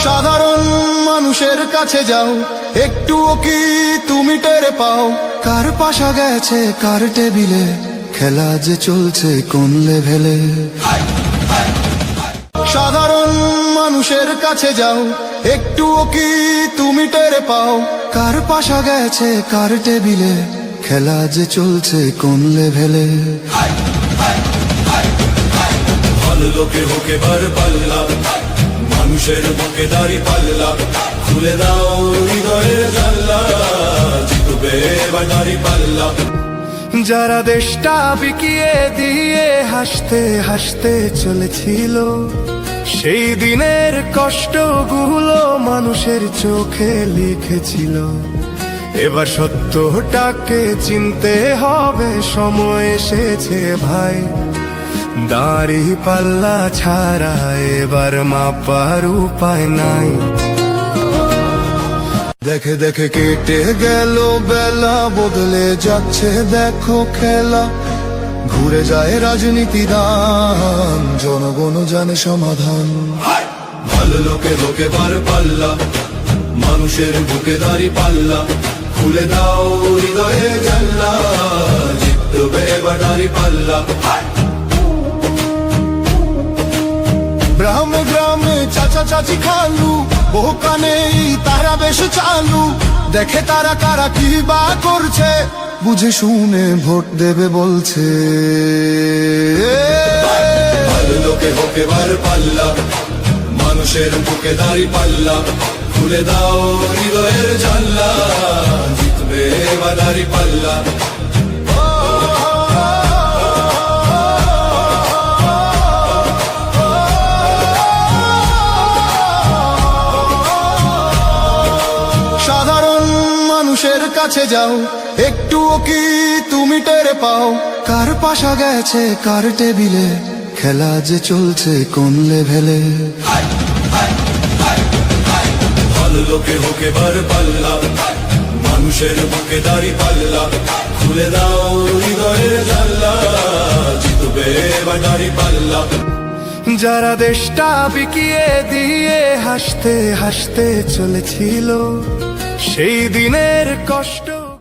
সাধারণ মানুষের কাছে যাও, একটুও কি তুমি টের পাও? কার পাশা গেছে কার টেবিলে, খেলা যে চলছে কোন লেভেলে। সাধারণ মানুষের কাছে যাও, একটুও কি তুমি টের পাও? কার পাশা গেছে কার টেবিলে, খেলা যে চলছে কোন লেভেলে। ভালো লোকে হোকে বার পাল্লা, মানুষের বুকে দাড়ি পাল্লা, খুলে দাও হৃদয়ের জানলা, জিতবে এবার দাড়ি পাল্লা। যারা দেশটা বিকিয়ে দিয়ে হাসতে হাসতে চলেছিল, সেই দিনের কষ্টগুলো মানুষের চোখে লিখেছিল। এবার সত্যটাকে চিনতে হবে, সময় এসেছে ভাই। দাড়ি পাল্লা ছাড়া এবার মাপার উপায় নাই। দেখে দেখে কেটে গেল বেলা, বদলে যাচ্ছে দেখো খেলা। ঘুরে যায় রাজনীতি দান, জনগণ জানে সমাধান। ভালো লোকে হোকে বার পাল্লা, মানুষের বুকে দাড়ি পাল্লা, খুলে দাও হৃদয়ের জানলা, জিতবে এবার দাড়ি পাল্লা। গ্রামে গ্রামে চাচা চাচি খালু, বহু কানে তারা বেশ চালু। দেখে তারা কারা কি বা করছে, বুঝে শুনে ভোট দেবে বলছে। ভালো লোকে হোকে বার পাল্লা, মানুষের বুকে দাড়ি পাল্লা, খুলে দাও হৃদয়ের জানলা, জিতবে এবার দাড়ি পাল্লা। সাধারণ মানুষের কাছে যাও, একটুও কি তুমি টের পাও? কার পাশা গেছে কার টেবিলে, খেলা যে চলছে কোন লেভেলে। ভালো লোকে হোকে বার পাল্লা, মানুষের বুকে দাড়ি পাল্লা, খুলে দাও হৃদয়ের জানলা, জিতবে এবার দাড়ি পাল্লা। যারা দেশটা বিকিয়ে দিয়ে হাসতে হাসতে চলেছিল, সেই দিনের কষ্ট